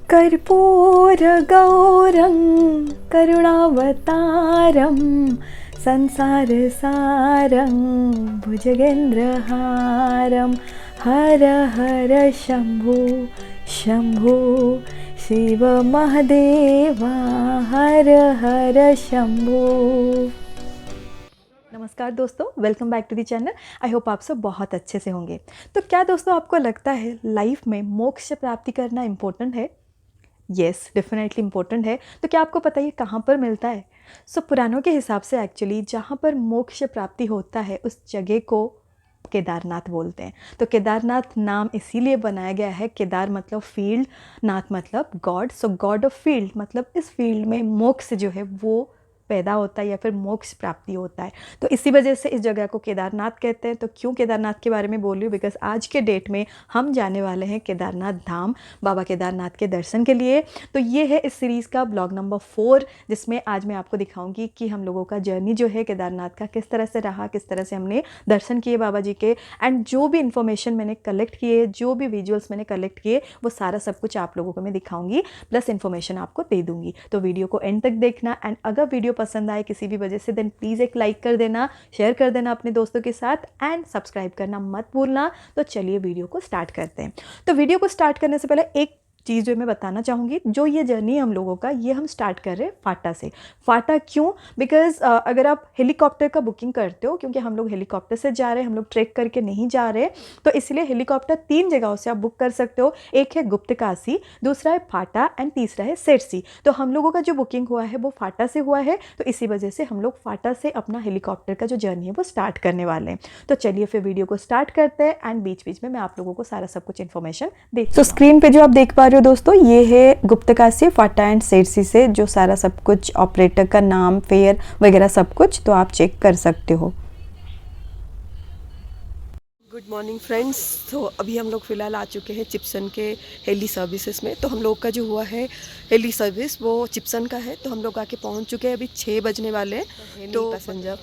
कर्पूरगौरं करुणावतारं संसारसारं भुजगेन्द्रहारं हर हर शम्भो शम्भो शिव महादेवा हर हर शम्भो। नमस्कार दोस्तों, welcome back to the channel. I hope आप सब बहुत अच्छे से होंगे। तो क्या दोस्तों आपको लगता है लाइफ में मोक्ष प्राप्ति करना इम्पोर्टेंट है? येस, डेफिनेटली इम्पोर्टेंट है। तो क्या आपको पता है कहाँ पर मिलता है? पुराणों के हिसाब से एक्चुअली जहाँ पर मोक्ष प्राप्ति होता है उस जगह को केदारनाथ बोलते हैं। तो केदारनाथ नाम इसीलिए बनाया गया है, केदार मतलब फील्ड, नाथ मतलब God. So God of field मतलब इस फील्ड में मोक्ष जो है वो पैदा होता है या फिर मोक्ष प्राप्ति होता है। तो इसी वजह से इस जगह को केदारनाथ कहते हैं। तो क्यों केदारनाथ के बारे में बोल रही हूँ? बिकॉज आज के डेट में हम जाने वाले हैं केदारनाथ धाम, बाबा केदारनाथ के दर्शन के लिए। तो ये है इस सीरीज़ का ब्लॉग नंबर 4, जिसमें आज मैं आपको दिखाऊंगी कि हम लोगों का जर्नी जो है केदारनाथ का किस तरह से रहा, किस तरह से हमने दर्शन किए बाबा जी के, एंड जो भी इन्फॉर्मेशन मैंने कलेक्ट किए, जो भी विजुअल्स मैंने कलेक्ट किए, वो सारा सब कुछ आप लोगों को मैं दिखाऊंगी, प्लस इन्फॉर्मेशन आपको दे दूंगी। तो वीडियो को एंड तक देखना, एंड अगर वीडियो पसंद आए किसी भी वजह से देन प्लीज़ एक लाइक कर देना, शेयर कर देना अपने दोस्तों के साथ, एंड सब्सक्राइब करना मत भूलना। तो चलिए वीडियो को स्टार्ट करते हैं। तो वीडियो को स्टार्ट करने से पहले एक चीज़ जो मैं बताना चाहूँगी, जो ये जर्नी है हम लोगों का, ये हम स्टार्ट कर रहे हैं फाटा से। फाटा क्यों? बिकॉज अगर आप हेलीकॉप्टर का बुकिंग करते हो, क्योंकि हम लोग हेलीकॉप्टर से जा रहे हैं, हम लोग ट्रेक करके नहीं जा रहे, तो इसलिए हेलीकॉप्टर 3 जगहों से आप बुक कर सकते हो। एक है गुप्तकाशी, दूसरा है फाटा, एंड तीसरा है सेरसी। तो हम लोगों का जो बुकिंग हुआ है वो फाटा से हुआ है, तो इसी वजह से हम लोग फाटा से अपना हेलीकॉप्टर का जो जर्नी है वो स्टार्ट करने वाले हैं। तो चलिए फिर वीडियो को स्टार्ट करते हैं, एंड बीच बीच में मैं आप लोगों को सारा सब कुछ इन्फॉर्मेशन देती हूँ। तो स्क्रीन पे जो आप देख पा रहे हो दोस्तों, ये है गुप्तकाशी, फाटा एंड सेरसी से जो सारा सब कुछ, ऑपरेटर का नाम, फेयर वगैरह सब कुछ, तो आप चेक कर सकते हो। Good morning friends. तो अभी हम लोग फ़िलहाल आ चुके हैं चिप्सन के हेली सर्विसेज में। तो हम लोग का जो हुआ है हेली सर्विस वो चिप्सन का है। तो हम लोग आके पहुंच चुके हैं, अभी 6 बजने वाले हैं। तो पैसेंजर,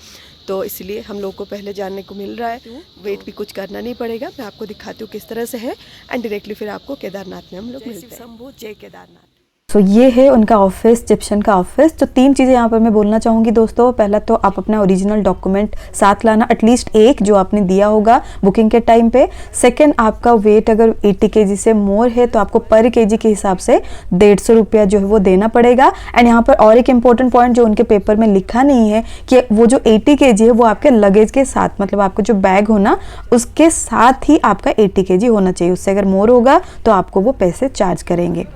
तो इसलिए हम लोग को पहले जानने को मिल रहा है, वेट भी कुछ करना नहीं पड़ेगा। मैं आपको दिखाती हूँ किस तरह से है, एंड डायरेक्टली फिर आपको केदारनाथ में हम लोग मिलते हैं। शंभू जय केदारनाथ। तो ये है उनका ऑफिस, चिप्सन का ऑफिस। तो 3 चीज़ें यहाँ पर मैं बोलना चाहूँगी दोस्तों। पहला तो आप अपना ओरिजिनल डॉक्यूमेंट साथ लाना, एटलीस्ट एक जो आपने दिया होगा बुकिंग के टाइम पे। सेकंड, आपका वेट अगर 80 kg से मोर है तो आपको पर kg के हिसाब से 150 रुपया जो है वो देना पड़ेगा। एंड यहाँ पर और एक इम्पोर्टेंट पॉइंट जो उनके पेपर में लिखा नहीं है कि वो जो 80 kg है वो आपके लगेज के साथ, मतलब आपका जो बैग हो ना उसके साथ ही आपका 80 kg होना चाहिए। उससे अगर मोर होगा तो आपको वो पैसे चार्ज करेंगे।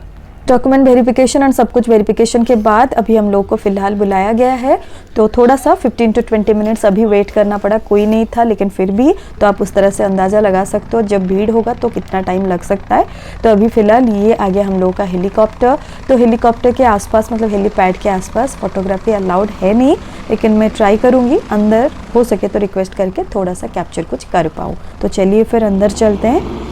डॉक्यूमेंट वेरिफिकेशन एंड सब कुछ वेरिफिकेशन के बाद अभी हम लोग को फ़िलहाल बुलाया गया है। तो थोड़ा सा 15 to 20 मिनट्स अभी वेट करना पड़ा, कोई नहीं था, लेकिन फिर भी तो आप उस तरह से अंदाज़ा लगा सकते हो जब भीड़ होगा तो कितना टाइम लग सकता है। तो अभी फ़िलहाल ये आ गया हम लोग का हेलीकॉप्टर। तो हेलीकॉप्टर के आसपास, मतलब हेलीपैड के आसपास फोटोग्राफी अलाउड है नहीं, लेकिन मैं ट्राई करूँगी अंदर हो सके तो रिक्वेस्ट करके थोड़ा सा कैप्चर कुछ कर पाऊँ। तो चलिए फिर अंदर चलते हैं।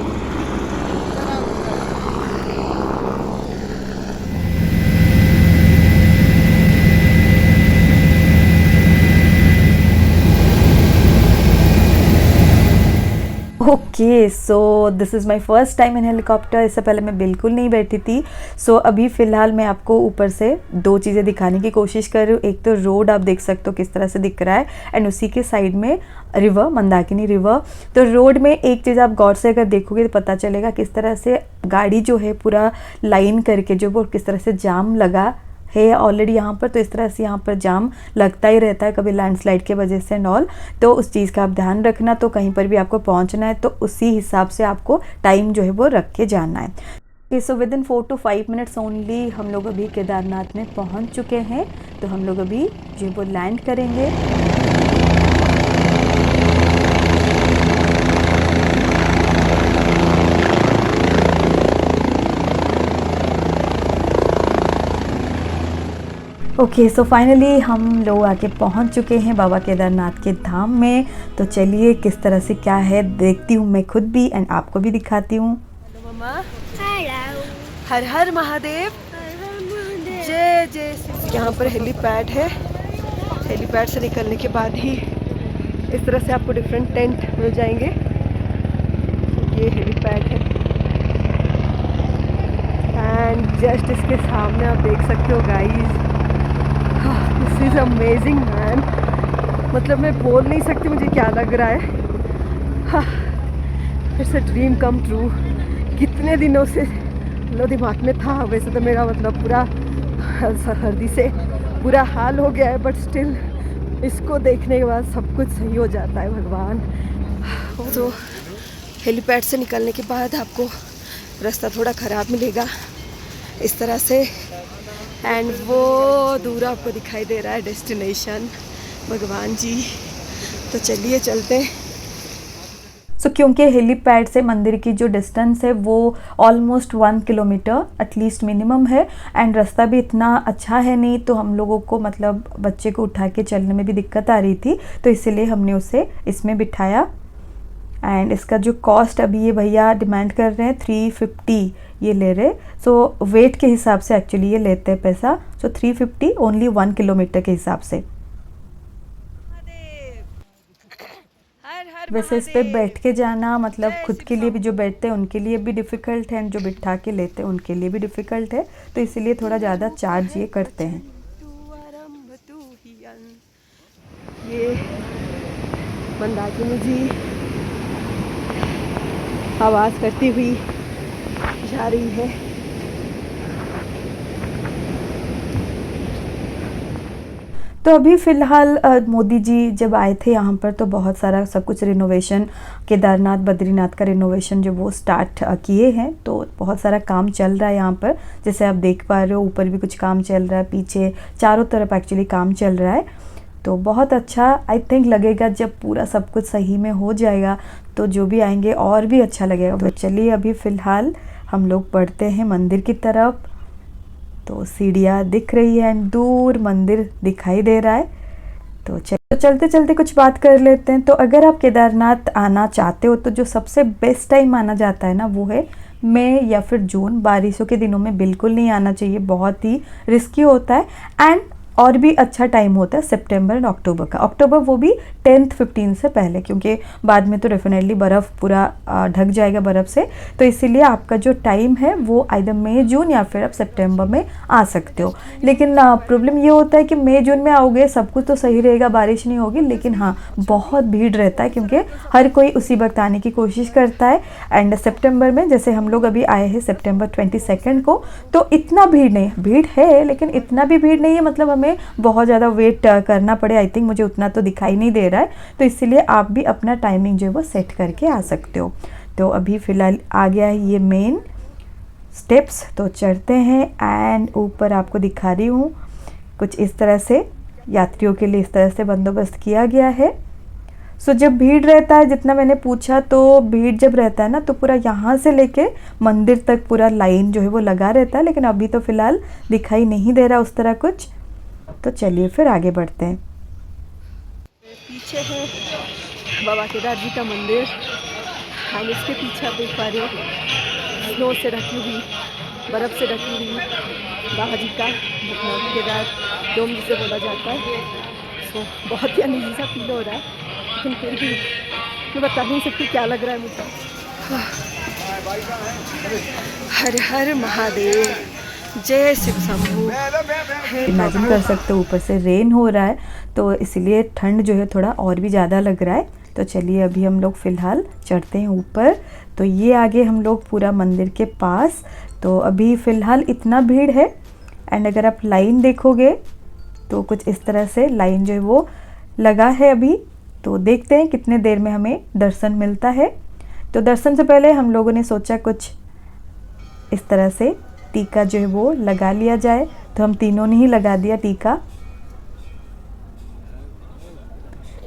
Okay, so this is my first time in helicopter. इससे पहले मैं बिल्कुल नहीं बैठी थी। सो अभी फ़िलहाल मैं आपको ऊपर से 2 चीज़ें दिखाने की कोशिश कर रही हूँ। एक तो रोड आप देख सकते हो किस तरह से दिख रहा है, एंड उसी के साइड में रिवर, मंदाकिनी रिवर। तो रोड में एक चीज़ आप गौर से अगर देखोगे तो पता चलेगा किस तरह से गाड़ी जो है पूरा लाइन करके जो वो किस तरह से जाम लगा है ऑलरेडी यहाँ पर। तो इस तरह से यहाँ पर जाम लगता ही रहता है कभी लैंडस्लाइड के वजह से एंड ऑल। तो उस चीज़ का आप ध्यान रखना। तो कहीं पर भी आपको पहुँचना है तो उसी हिसाब से आपको टाइम जो है वो रख के जाना है। So with in 4 to 5 minutes only हम लोग अभी केदारनाथ में पहुँच चुके हैं। तो हम लोग अभी जो वो लैंड करेंगे। ओके, सो फाइनली हम लोग आके पहुंच चुके हैं बाबा केदारनाथ के धाम में। तो चलिए किस तरह से क्या है देखती हूँ मैं खुद भी, एंड आपको भी दिखाती हूँ। हेलो मम्मा। हेलो। हर हर महादेव। जय जय। यहाँ पर हेलीपैड है। हेलीपैड से निकलने के बाद ही इस तरह से आपको डिफरेंट टेंट मिल जाएंगे। ये हेलीपैड है। एंड जस्ट इसके सामने आप देख सकते हो guys, this is amazing man. मतलब मैं बोल नहीं सकती मुझे क्या लग रहा है। It's a dream come true. कितने दिनों से लो दिमाग में था, वैसे तो मेरा मतलब पूरा सर्दी से बुरा हाल हो गया है, बट स्टिल इसको देखने के बाद सब कुछ सही हो जाता है भगवान। तो हेलीपैड से निकलने के बाद आपको रास्ता थोड़ा ख़राब मिलेगा इस तरह से, एंड वो दूर आपको दिखाई दे रहा है डेस्टिनेशन, भगवान जी। तो चलिए चलते हैं। सो क्योंकि हेलीपैड से मंदिर की जो डिस्टेंस है वो ऑलमोस्ट 1 किलोमीटर एटलीस्ट मिनिमम है, एंड रास्ता भी इतना अच्छा है नहीं, तो हम लोगों को मतलब बच्चे को उठा के चलने में भी दिक्कत आ रही थी, तो इसीलिए हमने उसे इसमें बिठाया। एंड इसका जो कॉस्ट अभी ये भैया डिमांड कर रहे हैं 350 ये ले रहे। सो वेट के हिसाब से एक्चुअली ये लेते हैं पैसा। सो 350 ओनली 1 किलोमीटर के हिसाब से। वैसे इस पे बैठ के जाना मतलब खुद के लिए भी जो बैठते हैं उनके लिए भी डिफ़िकल्ट है, एंड जो बिठा के लेते हैं उनके लिए भी डिफ़िकल्ट है, तो इसीलिए थोड़ा ज़्यादा चार्ज ये करते हैं। ये मंदाकिनी जी आवाज़ करती हुई जा रही है। तो अभी फ़िलहाल मोदी जी जब आए थे यहाँ पर तो बहुत सारा सब कुछ रिनोवेशन, केदारनाथ बद्रीनाथ का रिनोवेशन जो वो स्टार्ट किए हैं, तो बहुत सारा काम चल रहा है यहाँ पर। जैसे आप देख पा रहे हो ऊपर भी कुछ काम चल रहा है, पीछे चारों तरफ एक्चुअली काम चल रहा है। तो बहुत अच्छा आई थिंक लगेगा जब पूरा सब कुछ सही में हो जाएगा, तो जो भी आएंगे और भी अच्छा लगेगा। तो चलिए अभी फ़िलहाल हम लोग बढ़ते हैं मंदिर की तरफ। तो सीढ़ियाँ दिख रही है एंड दूर मंदिर दिखाई दे रहा है। तो चलते चलते कुछ बात कर लेते हैं। तो अगर आप केदारनाथ आना चाहते हो तो जो सबसे बेस्ट टाइम माना जाता है ना वो है मई या फिर जून। बारिशों के दिनों में बिल्कुल नहीं आना चाहिए, बहुत ही रिस्की होता है। एंड और भी अच्छा टाइम होता है सितंबर एंड अक्टूबर का। अक्टूबर वो भी 10th 15 से पहले, क्योंकि बाद में तो डेफिनेटली बर्फ़ पूरा ढक जाएगा बर्फ़ से। तो इसीलिए आपका जो टाइम है वो आइदर मई जून या फिर आप सितंबर में आ सकते हो। लेकिन प्रॉब्लम ये होता है कि मई जून में आओगे सब कुछ तो सही रहेगा, बारिश नहीं होगी, लेकिन हाँ बहुत भीड़ रहता है क्योंकि हर कोई उसी वक्त आने की कोशिश करता है। एंड सितंबर में जैसे हम लोग अभी आए हैं सितंबर 22 को, तो इतना भीड़ नहीं, भीड़ है लेकिन इतना भी भीड़ नहीं है मतलब हमें बहुत ज़्यादा वेट करना पड़े। आई थिंक मुझे उतना तो दिखाई नहीं दे रहा है, तो इसीलिए आप भी अपना टाइमिंग जो है वो सेट करके आ सकते हो। तो अभी फ़िलहाल आ गया है ये मेन स्टेप्स, तो चढ़ते हैं। एंड ऊपर आपको दिखा रही हूँ कुछ इस तरह से यात्रियों के लिए इस तरह से बंदोबस्त किया गया है। सो जब भीड़ रहता है, जितना मैंने पूछा तो भीड़ जब रहता है ना तो पूरा यहाँ से लेके मंदिर तक पूरा लाइन जो है वो लगा रहता है, लेकिन अभी तो फ़िलहाल दिखाई नहीं दे रहा उस तरह कुछ। तो चलिए फिर आगे बढ़ते हैं। पीछे है बाबा केदार जी का मंदिर, एंड इसके पीछे आप देख पा रहे हो स्नो से ढकी हुई, बर्फ़ से ढकी हुई बाबा जी का मतलब केदार डोम जिसे बोला जाता है। सो बहुत ही अनईज़ी सा फील हो रहा है, लेकिन फिर भी मैं बता नहीं सकती क्या लग रहा है मुझे। हर हर महादेव, जय शिव शंभू। इमेजिन कर सकते हो ऊपर से रेन हो रहा है, तो इसलिए ठंड जो है थोड़ा और भी ज़्यादा लग रहा है। तो चलिए अभी हम लोग फ़िलहाल चढ़ते हैं ऊपर। तो ये आगे हम लोग पूरा मंदिर के पास। तो अभी फ़िलहाल इतना भीड़ है, एंड अगर आप लाइन देखोगे तो कुछ इस तरह से लाइन जो है वो लगा है अभी। तो देखते हैं कितने देर में हमें दर्शन मिलता है। तो दर्शन से पहले हम लोगों ने सोचा कुछ इस तरह से टीका जो है वो लगा लिया जाए, तो हम तीनों ने ही लगा दिया टीका।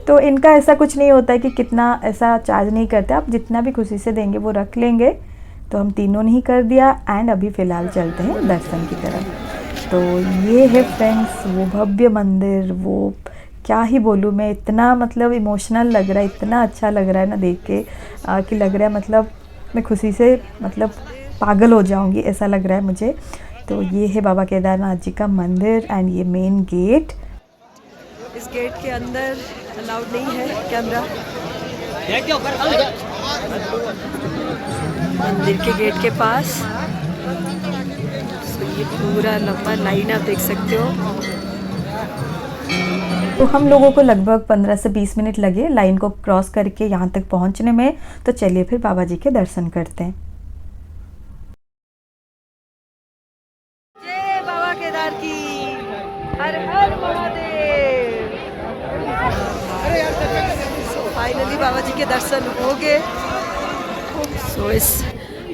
तो इनका ऐसा कुछ नहीं होता है कि कितना ऐसा चार्ज नहीं करते, आप जितना भी खुशी से देंगे वो रख लेंगे। तो हम तीनों ने ही कर दिया, एंड अभी फ़िलहाल चलते हैं दर्शन की तरफ। तो ये है फ्रेंड्स वो भव्य मंदिर, वो क्या ही बोलूँ मैं, इतना मतलब इमोशनल लग रहा है, इतना अच्छा लग रहा है ना देख के कि लग रहा है मतलब मैं खुशी से मतलब पागल हो जाऊंगी ऐसा लग रहा है मुझे। तो ये है बाबा केदारनाथ जी का मंदिर एंड ये मेन गेट। इस गेट के अंदर अलाउड नहीं है कैमरा। मंदिर के गेट के पास पूरा लंबा लाइन आप देख सकते हो। तो हम लोगों को लगभग 15 से 20 मिनट लगे लाइन को क्रॉस करके यहाँ तक पहुँचने में। तो चलिए फिर बाबा जी के दर्शन करते हैं। जय बाबा केदार की, हर हर महादेव। फाइनली बाबा जी के दर्शन हो गए। सो इस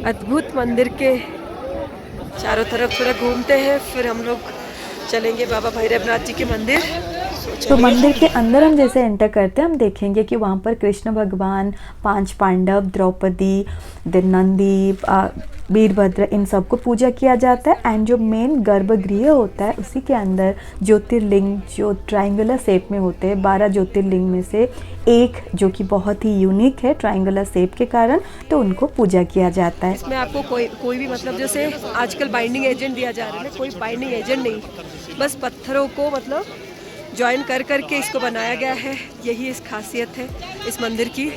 अद्भुत मंदिर के चारों तरफ थोड़ा घूमते हैं, फिर हम लोग चलेंगे बाबा भैरवनाथ जी के मंदिर। तो मंदिर के अंदर हम जैसे एंटर करते हैं, हम देखेंगे कि वहाँ पर कृष्ण भगवान, 5 पांडव, द्रौपदी, देन नंदी, वीरभद्र, इन सबको पूजा किया जाता है। एंड जो मेन गर्भगृह होता है उसी के अंदर ज्योतिर्लिंग जो ट्रायंगुलर शेप में होते हैं, 12 ज्योतिर्लिंग में से एक जो कि बहुत ही यूनिक है ट्रायंगुलर शेप के कारण, तो उनको पूजा किया जाता है। इसमें आपको कोई भी मतलब जैसे आजकल बाइंडिंग एजेंट दिया जा रहा है, कोई बाइंडिंग एजेंट नहीं, बस पत्थरों को मतलब ज्वाइन कर करके इसको बनाया गया है। यही इस खासियत है इस मंदिर की।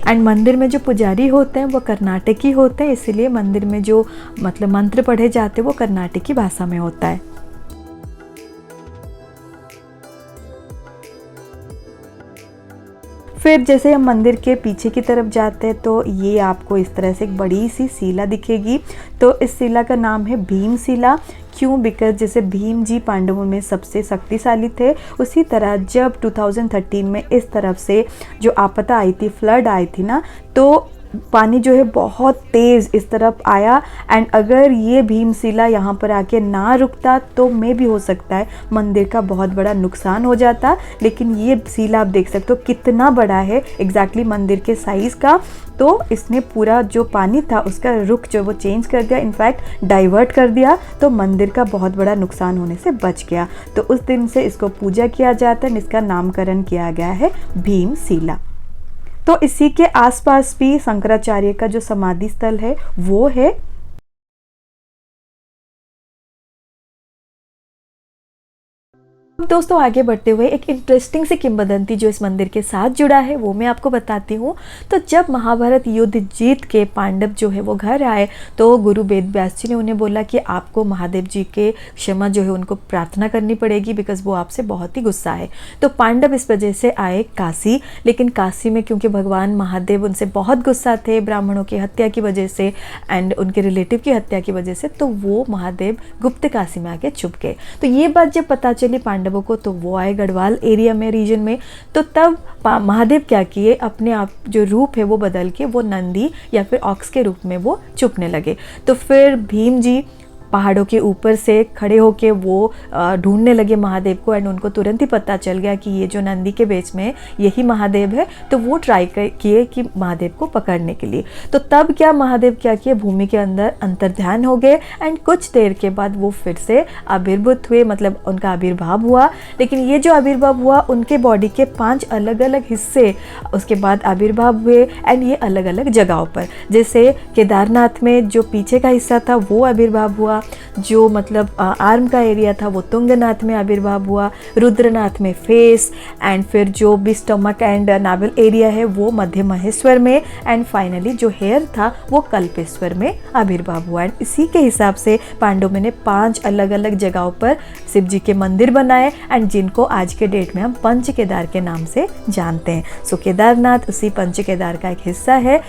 एंड मंदिर में जो पुजारी होते हैं वो कर्नाटकी होते हैं, इसीलिए मंदिर में जो मतलब मंत्र पढ़े जाते हैं वो कर्नाटकी भाषा में होता है। फिर जैसे हम मंदिर के पीछे की तरफ जाते हैं तो ये आपको इस तरह से एक बड़ी सी शिला दिखेगी। तो इस शिला का नाम है भीम शिला। क्यों? बिकॉज जैसे भीम जी पांडवों में सबसे शक्तिशाली थे, उसी तरह जब 2013 में इस तरफ से जो आपदा आई थी, फ्लड आई थी ना, तो पानी जो है बहुत तेज़ इस तरफ आया। एंड अगर ये भीमशिला यहाँ पर आके ना रुकता तो मे भी हो सकता है मंदिर का बहुत बड़ा नुकसान हो जाता। लेकिन ये शिला आप देख सकते हो कितना बड़ा है, एग्जैक्टली मंदिर के साइज़ का। तो इसने पूरा जो पानी था उसका रुख जो वो चेंज कर दिया, इनफैक्ट डाइवर्ट कर दिया, तो मंदिर का बहुत बड़ा नुकसान होने से बच गया। तो उस दिन से इसको पूजा किया जाता है, इसका नामकरण किया गया है भीमशिला। तो इसी के आसपास भी शंकराचार्य का जो समाधि स्थल है वो है। दोस्तों आगे बढ़ते हुए एक इंटरेस्टिंग सी किंवदंती जो इस मंदिर के साथ जुड़ा है वो मैं आपको बताती हूँ। तो जब महाभारत युद्ध जीत के पांडव जो है वो घर आए तो गुरु वेद व्यास जी ने उन्हें बोला कि आपको महादेव जी के क्षमा जो है उनको प्रार्थना करनी पड़ेगी, बिकॉज वो आपसे बहुत ही गुस्सा है। तो पांडव इस वजह से आए काशी, लेकिन काशी में क्योंकि भगवान महादेव उनसे बहुत गुस्सा थे ब्राह्मणों की हत्या की वजह से एंड उनके रिलेटिव की हत्या की वजह से, तो वो महादेव गुप्त काशी में आके छुप गए। तो ये बात जब पता चली पांडव को, तो वो आए गढ़वाल एरिया में, रीजन में। तो तब महादेव क्या किए, अपने आप जो रूप है वो बदल के वो नंदी या फिर ऑक्स के रूप में वो छुपने लगे। तो फिर भीम जी पहाड़ों के ऊपर से खड़े होके वो ढूंढने लगे महादेव को। एंड उनको तुरंत ही पता चल गया कि ये जो नंदी के बेच में यही महादेव है। तो वो ट्राई किए कि महादेव को पकड़ने के लिए। तो तब क्या महादेव क्या किए, भूमि के अंदर अंतर्ध्यान हो गए। एंड कुछ देर के बाद वो फिर से आविर्भूत हुए, मतलब उनका आविर्भाव हुआ। लेकिन ये जो आविर्भाव हुआ उनके बॉडी के 5 अलग अलग हिस्से उसके बाद आविर्भाव हुए। एंड ये अलग अलग जगहों पर, जैसे केदारनाथ में जो पीछे का हिस्सा था वो आविर्भाव हुआ, जो मतलब आर्म का एरिया था वो तुंगनाथ में आविर्भाव हुआ, रुद्रनाथ में फेस, एंड फिर जो भी स्टमक एंड नाभल एरिया है वो मध्य महेश्वर में, एंड फाइनली जो हेयर था वो कल्पेश्वर में आविर्भाव हुआ। एंड इसी के हिसाब से पांडवों ने 5 अलग अलग जगहों पर शिव जी के मंदिर बनाए, एंड जिनको आज के डेट में हम पंच केदार के नाम से जानते हैं। सो केदारनाथ उसी पंच केदार का एक हिस्सा है।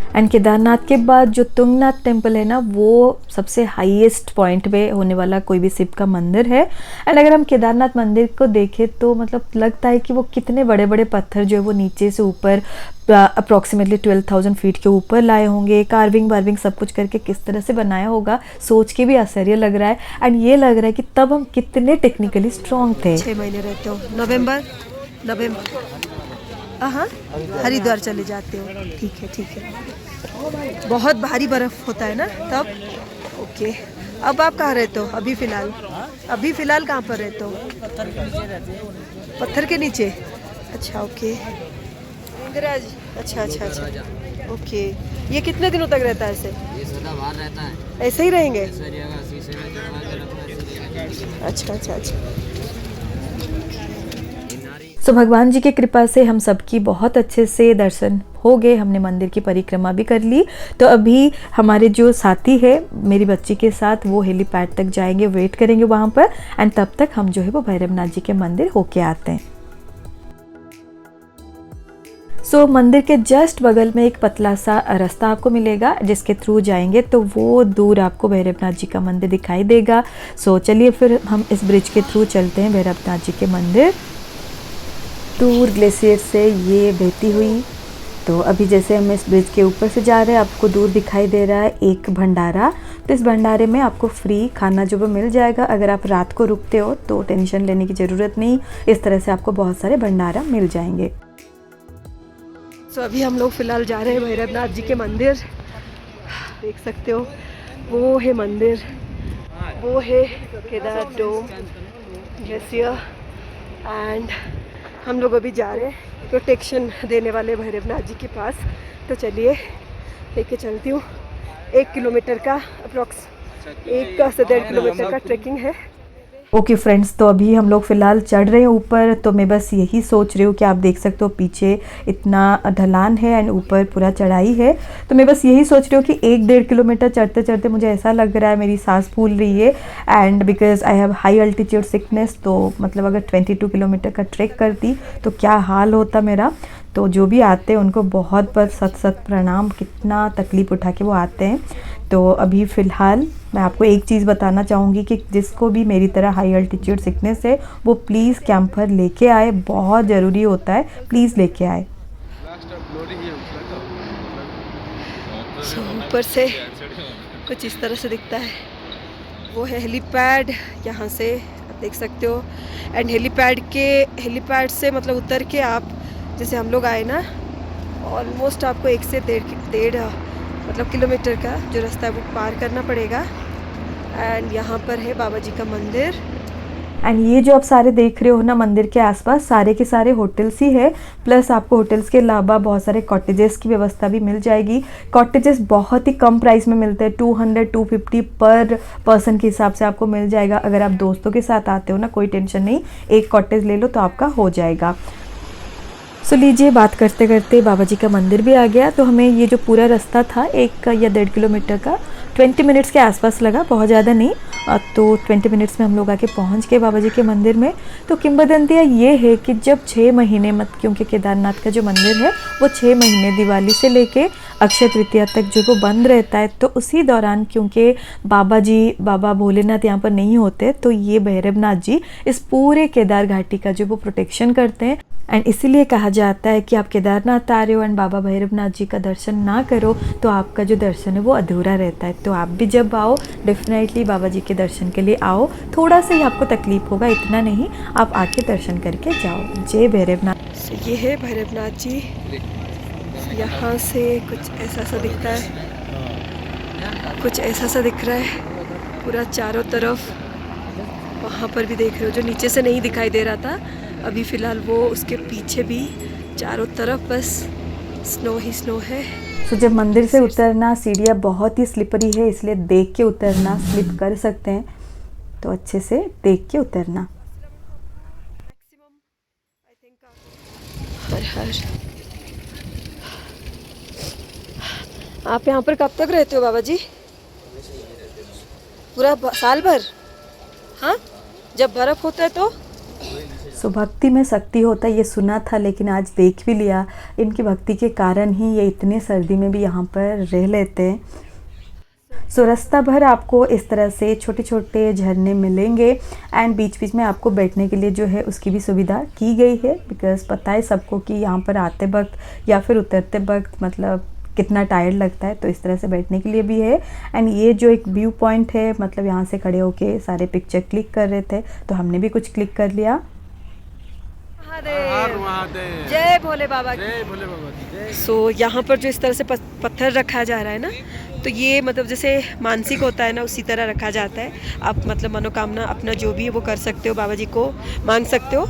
एंड केदारनाथ के बाद जो तुंगनाथ टेम्पल है ना, वो सबसे हाईएस्ट पॉइंट पे होने वाला कोई भी शिव का मंदिर है। एंड अगर हम केदारनाथ मंदिर को देखें तो मतलब लगता है कि वो कितने बड़े बड़े पत्थर जो है वो नीचे से ऊपर अप्रॉक्सीमेटली 12,000 फीट के ऊपर लाए होंगे, कार्विंग वार्विंग सब कुछ करके किस तरह से बनाया होगा, सोच के भी आश्चर्य लग रहा है। एंड ये लग रहा है कि तब हम कितने टेक्निकली स्ट्रॉन्ग थे। 6 महीने रहते हो, नवंबर हाँ हरिद्वार चले जाते हो, ठीक है। बहुत भारी बर्फ होता है ना तब। ओके, अब आप कहाँ रहते हो अभी फ़िलहाल कहाँ पर रहते हो? पत्थर के नीचे। अच्छा ओके, इंदिराज। अच्छा ओके। ये कितने दिनों तक रहता है ऐसे? ये सदा बाहर रहता है, ऐसे ही रहेंगे? अच्छा। सो भगवान जी की कृपा से हम सबकी बहुत अच्छे से दर्शन हो गए, हमने मंदिर की परिक्रमा भी कर ली। तो अभी हमारे जो साथी है मेरी बच्ची के साथ, वो हेलीपैड तक जाएंगे, वेट करेंगे वहाँ पर, एंड तब तक हम जो है वो भैरवनाथ जी के मंदिर होके आते हैं। सो मंदिर के जस्ट बगल में एक पतला सा रास्ता आपको मिलेगा, जिसके थ्रू जाएंगे तो वो दूर आपको भैरवनाथ जी का मंदिर दिखाई देगा। सो चलिए फिर हम इस ब्रिज के थ्रू चलते हैं भैरवनाथ जी के मंदिर। दूर ग्लेशियर से ये बहती हुई, तो अभी जैसे हम इस ब्रिज के ऊपर से जा रहे हैं, आपको दूर दिखाई दे रहा है एक भंडारा। तो इस भंडारे में आपको फ्री खाना जो वो मिल जाएगा। अगर आप रात को रुकते हो तो टेंशन लेने की ज़रूरत नहीं, इस तरह से आपको बहुत सारे भंडारा मिल जाएंगे। तो अभी हम लोग फ़िलहाल जा रहे हैं भैरवनाथ जी के मंदिर। देख सकते हो वो है मंदिर, वो है केदार डोम ग्लेशियर, एंड हम लोग अभी जा रहे हैं प्रोटेक्शन देने वाले भैरवनाथ जी के पास। तो चलिए लेके चलती हूँ। 1 किलोमीटर का अप्रॉक्स 1 से 1.5 किलोमीटर का ट्रैकिंग है। ओके फ्रेंड्स, तो अभी हम लोग फ़िलहाल चढ़ रहे हैं ऊपर। तो मैं बस यही सोच रही हूँ कि आप देख सकते हो पीछे इतना ढलान है एंड ऊपर पूरा चढ़ाई है। तो मैं बस यही सोच रही हूँ कि 1-1.5 किलोमीटर चढ़ते चढ़ते मुझे ऐसा लग रहा है मेरी सांस फूल रही है, and because I have high altitude sickness. तो मतलब अगर 22 किलोमीटर का ट्रैक करती तो क्या हाल होता मेरा। तो जो भी आते हैं उनको बहुत बहुत सत प्रणाम, कितना तकलीफ़ उठा के वो आते हैं। तो अभी फ़िलहाल मैं आपको एक चीज़ बताना चाहूँगी कि जिसको भी मेरी तरह हाई अल्टीट्यूड सिकनेस है वो प्लीज़ कैंपर लेके आए, बहुत ज़रूरी होता है, प्लीज़ लेके आए। ऊपर से कुछ इस तरह से दिखता है, वो है हेलीपैड, यहाँ से आप देख सकते हो। एंड हेलीपैड से मतलब उतर के आप जैसे हम लोग आए ना, ऑलमोस्ट आपको 1 से 1.5 मतलब किलोमीटर का जो रास्ता है वो पार करना पड़ेगा। एंड यहाँ पर है बाबा जी का मंदिर। एंड ये जो आप सारे देख रहे हो ना मंदिर के आसपास, सारे के सारे होटल्स ही है। प्लस आपको होटल्स के अलावा बहुत सारे कॉटेजेस की व्यवस्था भी मिल जाएगी। कॉटेजेस बहुत ही कम प्राइस में मिलते हैं, 200-250 पर पर्सन के हिसाब से आपको मिल जाएगा। अगर आप दोस्तों के साथ आते हो ना, कोई टेंशन नहीं, एक कॉटेज ले लो तो आपका हो जाएगा। सो लीजिए, बात करते करते बाबा जी का मंदिर भी आ गया। तो हमें ये जो पूरा रास्ता था 1 या 1.5 किलोमीटर का 20 मिनट्स के आसपास लगा, बहुत ज़्यादा नहीं। तो 20 मिनट्स में हम लोग आके पहुंच गए बाबा जी के मंदिर में। तो किंवदंतियाँ ये है कि जब 6 महीने क्योंकि केदारनाथ का जो मंदिर है वो 6 महीने दिवाली से लेके अक्षय तृतीया तक जो वो बंद रहता है। तो उसी दौरान क्योंकि बाबा भोलेनाथ यहाँ पर नहीं होते, तो ये भैरवनाथ जी इस पूरे केदार घाटी का जो वो प्रोटेक्शन करते हैं। एंड इसीलिए कहा जाता है कि आप केदारनाथ आ रहे हो एंड बाबा भैरवनाथ जी का दर्शन ना करो तो आपका जो दर्शन है वो अधूरा रहता है। तो आप भी जब आओ डेफिनेटली बाबा जी के दर्शन के लिए आओ। थोड़ा सा ही आपको तकलीफ़ होगा, इतना नहीं, आप आके दर्शन करके जाओ। जय भैरवनाथ। ये है भैरवनाथ जी, यहाँ से कुछ ऐसा सा दिखता है, कुछ ऐसा सा दिख रहा है पूरा चारों तरफ। वहाँ पर भी देख रहे हो जो नीचे से नहीं दिखाई दे रहा था, अभी फ़िलहाल वो उसके पीछे भी चारों तरफ बस स्नो ही स्नो है। तो जब मंदिर से उतरना, सीढ़ियाँ बहुत ही स्लिपरी है, इसलिए देख के उतरना, स्लिप कर सकते हैं, तो अच्छे से देख के उतरना। हर हर। आप यहाँ पर कब तक रहते हो बाबा जी? पूरा साल भर? हाँ, जब बर्फ़ होता है तो? सो भक्ति में शक्ति होता है ये सुना था, लेकिन आज देख भी लिया। इनकी भक्ति के कारण ही ये इतने सर्दी में भी यहाँ पर रह लेते हैं। सो रास्ता भर आपको इस तरह से छोटे छोटे झरने मिलेंगे एंड बीच बीच में आपको बैठने के लिए जो है उसकी भी सुविधा की गई है। बिकॉज़ पता है सबको कि यहाँ पर आते वक्त या फिर उतरते वक्त मतलब कितना टायर्ड लगता है, तो इस तरह से बैठने के लिए भी है। एंड ये जो एक व्यू पॉइंट है, मतलब यहाँ से खड़े होके सारे पिक्चर क्लिक कर रहे थे, तो हमने भी कुछ क्लिक कर लिया। जय भोले बाबा की। सो यहाँ पर जो इस तरह से पत्थर रखा जा रहा है ना, तो ये मतलब जैसे मानसिक होता है ना, उसी तरह रखा जाता है। आप मतलब मनोकामना अपना जो भी है वो कर सकते हो, बाबा जी को मांग सकते हो।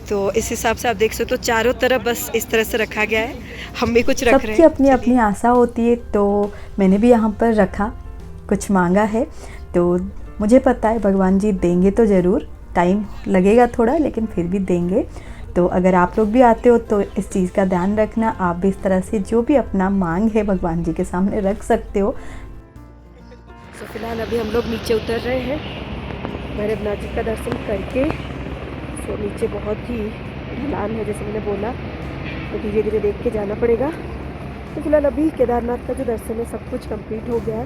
तो इस हिसाब से आप देख सकते हो चारों तरफ बस इस तरह से रखा गया है। हम भी कुछ रख रहे हैं। सबकी अपनी अपनी आशा होती है, तो मैंने भी यहाँ पर रखा, कुछ मांगा है। तो मुझे पता है भगवान जी देंगे तो ज़रूर, टाइम लगेगा थोड़ा लेकिन फिर भी देंगे। तो अगर आप लोग भी आते हो तो इस चीज़ का ध्यान रखना, आप भी इस तरह से जो भी अपना मांग है भगवान जी के सामने रख सकते हो। तो फिलहाल अभी हम लोग नीचे उतर रहे हैं भैरवनाथ जी का दर्शन करके। तो नीचे बहुत ही ढलान है जैसे मैंने बोला, तो धीरे धीरे देख के जाना पड़ेगा। तो फिलहाल अभी केदारनाथ का जो दर्शन है सब कुछ कंप्लीट हो गया है,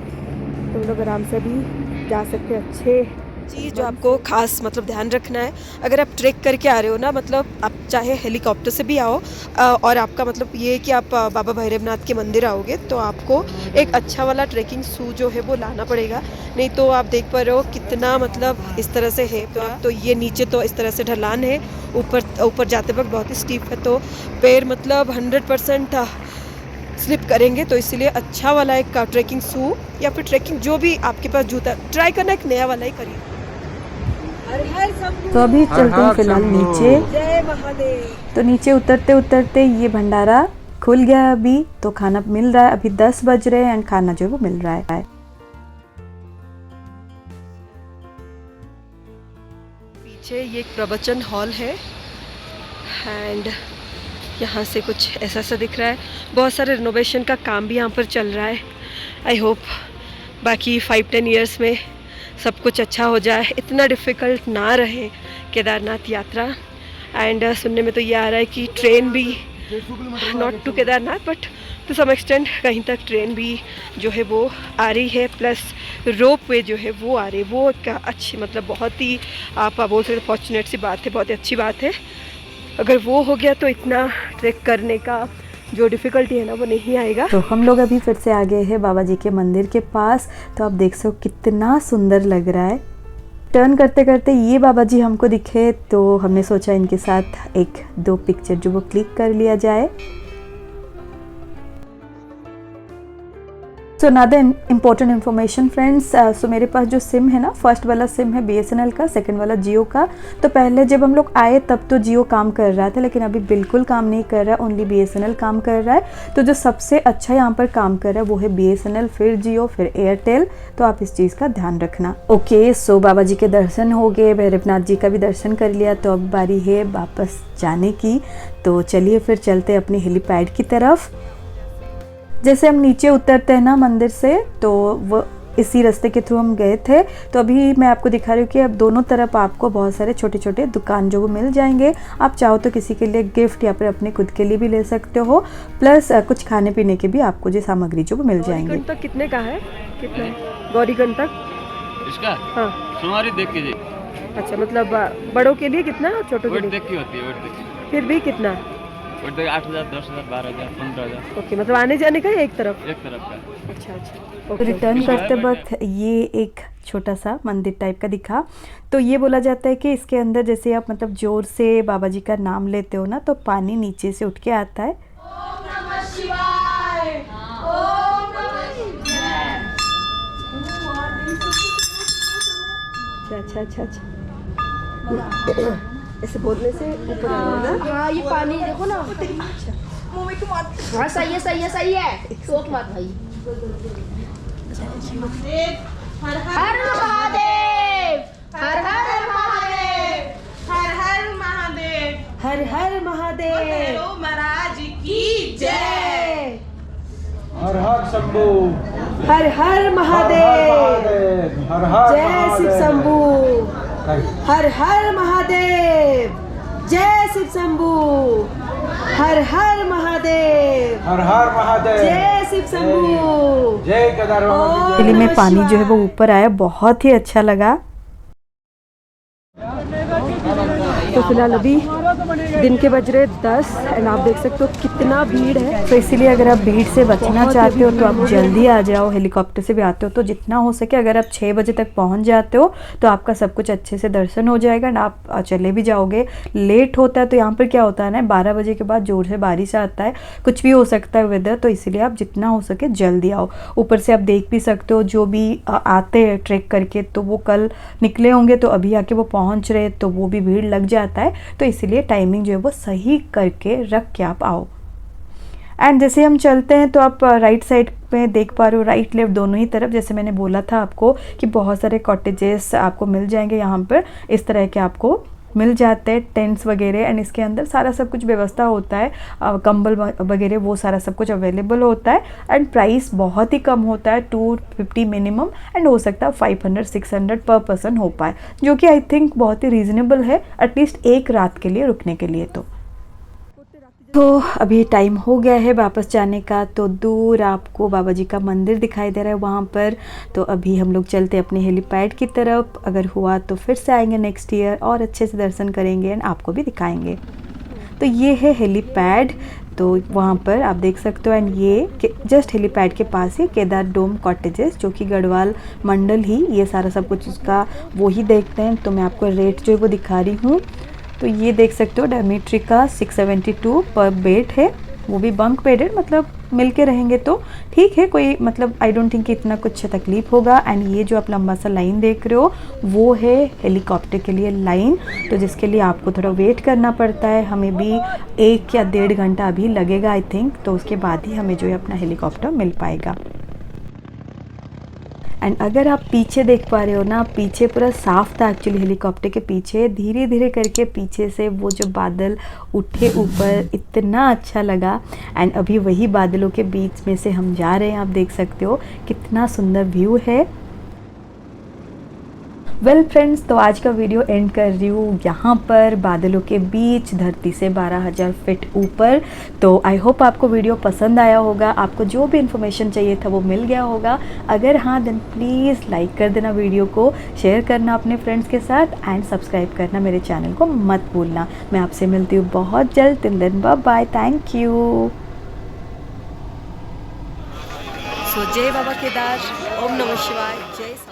तो हम लोग आराम से भी जा सकते हैं। अच्छे चीज़ जो आपको खास मतलब ध्यान रखना है, अगर आप ट्रैक करके आ रहे हो ना, मतलब आप चाहे हेलीकॉप्टर से भी आओ और आपका मतलब ये है कि आप बाबा भैरवनाथ के मंदिर आओगे तो आपको एक अच्छा वाला ट्रैकिंग शू जो है वो लाना पड़ेगा। नहीं तो आप देख पा रहे हो कितना मतलब इस तरह से है। तो ये नीचे तो इस तरह से ढलान है, ऊपर जाते वक्त बहुत ही स्टीप है, तो पैर मतलब 100% स्लिप करेंगे। तो इसलिए अच्छा वाला एक ट्रैकिंग शू या फिर ट्रैकिंग जो भी आपके पास जूता ट्राई करना, एक नया वाला ही करिए। तो अभी चलते हैं फिलहाल नीचे। जय महादेव। तो नीचे उतरते उतरते ये भंडारा खुल गया अभी, तो खाना मिल रहा है। अभी 10 बज रहे हैं एंड खाना जो है वो मिल रहा है। पीछे ये एक प्रवचन हॉल है एंड यहाँ से कुछ ऐसा सा दिख रहा है। बहुत सारे रिनोवेशन का काम भी यहाँ पर चल रहा है। आई होप बाकी 5-10 ईयर्स में सब कुछ अच्छा हो जाए, इतना डिफ़िकल्ट ना रहे केदारनाथ यात्रा। एंड सुनने में तो ये आ रहा है कि ट्रेन भी, not to Kedarnath but to some extent कहीं तक ट्रेन भी जो है वो आ रही है, प्लस रोप वे जो है वो आ रही है। वो एक अच्छी मतलब बहुत ही आप बोल सकते फॉर्चुनेट सी बात है, बहुत ही अच्छी बात है। अगर वो हो गया तो इतना ट्रैक करने का जो डिफ़िकल्टी है ना वो नहीं आएगा। तो हम लोग अभी फिर से आ गए हैं बाबा जी के मंदिर के पास। तो आप देख सकते हो कितना सुंदर लग रहा है। टर्न करते करते ये बाबा जी हमको दिखे, तो हमने सोचा इनके साथ 1-2 पिक्चर जो वो क्लिक कर लिया जाए। सो नादर इम्पोर्टेंट इन्फॉर्मेशन फ्रेंड्स, सो मेरे पास जो सिम है ना, फर्स्ट वाला सिम है BSNL का, सेकंड वाला जियो का। तो पहले जब हम लोग आए तब तो जियो काम कर रहा था, लेकिन अभी बिल्कुल काम नहीं कर रहा है, ओनली BSNL काम कर रहा है। तो जो सबसे अच्छा यहाँ पर काम कर रहा है वो है BSNL, फिर जियो, फिर एयरटेल। तो आप इस चीज़ का ध्यान रखना। ओके, सो बाबा जी के दर्शन हो गए, भैरवनाथ जी का भी दर्शन कर लिया, तो अब बारी है वापस जाने की। तो चलिए फिर चलते अपने हेलीपैड की तरफ। जैसे हम नीचे उतरते हैं ना मंदिर से, तो वो इसी रास्ते के थ्रू हम गए थे। तो अभी मैं आपको दिखा रही हूँ कि अब दोनों तरफ आपको बहुत सारे छोटे छोटे दुकान जो वो मिल जाएंगे। आप चाहो तो किसी के लिए गिफ्ट या फिर अपने खुद के लिए भी ले सकते हो, प्लस कुछ खाने पीने के भी आपको जो सामग्री जो वो मिल जाएंगे। गौरीगंज तक कितने का है? कितना है गौरीगंज तक इसका? हाँ, सुमारी देख के जी। अच्छा, मतलब बड़ों के लिए कितना और छोटों के वेट लिए? देख के होती है, वेट देख के। फिर भी कितना? वेट देख 8,000, 10,000, 12,000, 15,000। ओके, मतलब आने जाने का या एक तरफ? एक तरफ का। अच्छा अच्छा। तो ओके, रिटर्न करते वक्त ये एक छोटा सा मंदिर टाइप का दिखा। तो ये बोला जाता है कि इसके अंदर जैसे आप मतलब जोर से बाबा जी का नाम लेते हो ना, तो पानी नीचे से उठ के आता है। अच्छा अच्छा अच्छा। ऐसे बोलने से ऊपर आएगा ना? हाँ, ये पानी देखो ना। हाँ, सही है सही है सही है। शोक मत भाई। हर हर महादेव, हर हर महादेव, हर हर महादेव, हर हर महादेव, भैरव महाराज की जय। हर हर शंभू, हर हर महादेव, हर हर जय शिव शंभू, हर हर महादेव, जय शिव शंभू, हर हर महादेव, हर हर महादेव, जय शिव शंभू, जय केदारनाथ। दिल्ली में पानी जो है वो ऊपर आया, बहुत ही अच्छा लगा। तो फिलहाल अभी दिन के बज रहे 10 एंड आप देख सकते हो कितना भीड़ है। तो इसीलिए अगर आप भीड़ से बचना चाहते हो तो आप जल्दी आ जाओ। हेलीकॉप्टर से भी आते हो तो जितना हो सके अगर आप 6 बजे तक पहुंच जाते हो तो आपका सब कुछ अच्छे से दर्शन हो जाएगा एंड आप चले भी जाओगे। लेट होता है तो यहाँ पर क्या होता है ना, 12 बजे के बाद जोर से बारिश आता है, कुछ भी हो सकता है वेदर, तो इसीलिए आप जितना हो सके जल्दी आओ। ऊपर से आप देख भी सकते हो जो भी आते हैं ट्रैक करके, तो वो कल निकले होंगे तो अभी आके वो पहुँच रहे, तो वो भी भीड़ लग जाता है। तो इसीलिए टाइमिंग जो है वो सही करके रख के आप आओ। एंड जैसे हम चलते हैं तो आप राइट साइड में देख पा रहे हो, राइट लेफ्ट दोनों ही तरफ, जैसे मैंने बोला था आपको कि बहुत सारे कॉटेजेस आपको मिल जाएंगे यहाँ पर। इस तरह के आपको मिल जाते हैं, टेंट्स वगैरह, एंड इसके अंदर सारा सब कुछ व्यवस्था होता है, कंबल वगैरह वो सारा सब कुछ अवेलेबल होता है। एंड प्राइस बहुत ही कम होता है, 250 मिनिमम, एंड हो सकता है 500-600 पर पर्सन हो पाए, जो कि आई थिंक बहुत ही रीज़नेबल है एटलीस्ट एक रात के लिए रुकने के लिए। तो अभी टाइम हो गया है वापस जाने का। तो दूर आपको बाबा जी का मंदिर दिखाई दे रहा है वहाँ पर। तो अभी हम लोग चलते अपने हेलीपैड की तरफ, अगर हुआ तो फिर से आएंगे नेक्स्ट ईयर और अच्छे से दर्शन करेंगे एंड आपको भी दिखाएंगे। तो ये है हेलीपैड, तो वहाँ पर आप देख सकते हो। एंड ये जस्ट हेलीपैड के पास ही केदार डोम कॉटेजेस, जो कि गढ़वाल मंडल ही ये सारा सब कुछ उसका वो ही देखते हैं। तो मैं आपको रेट जो है वो दिखा रही हूँ। तो ये देख सकते हो डॉर्मेट्री का 672 पर बेड है, वो भी बंक बेड है, मतलब मिल के रहेंगे तो ठीक है, कोई मतलब आई डोंट थिंक इतना कुछ तकलीफ होगा। एंड ये जो आप लंबा सा लाइन देख रहे हो वो है हेलीकॉप्टर के लिए लाइन, तो जिसके लिए आपको थोड़ा वेट करना पड़ता है। हमें भी 1 या 1.5 घंटा अभी लगेगा आई थिंक, तो उसके बाद ही हमें जो है अपना हेलीकॉप्टर मिल पाएगा। एंड अगर आप पीछे देख पा रहे हो ना, पीछे पूरा साफ था एक्चुअली हेलीकॉप्टर के पीछे, धीरे धीरे करके पीछे से वो जो बादल उठे ऊपर, इतना अच्छा लगा। एंड अभी वही बादलों के बीच में से हम जा रहे हैं, आप देख सकते हो कितना सुंदर व्यू है। वेल फ्रेंड्स, तो आज का वीडियो एंड कर रही हूँ यहाँ पर बादलों के बीच, धरती से 12,000 फीट ऊपर। तो आई होप आपको वीडियो पसंद आया होगा, आपको जो भी इन्फॉर्मेशन चाहिए था वो मिल गया होगा। अगर हाँ देन प्लीज़ लाइक कर देना वीडियो को, शेयर करना अपने फ्रेंड्स के साथ, एंड सब्सक्राइब करना मेरे चैनल को मत भूलना। मैं आपसे मिलती हूँ बहुत जल्द। Till then bye bye, thank you. So जय बाबा केदार, ओम नमः शिवाय, जय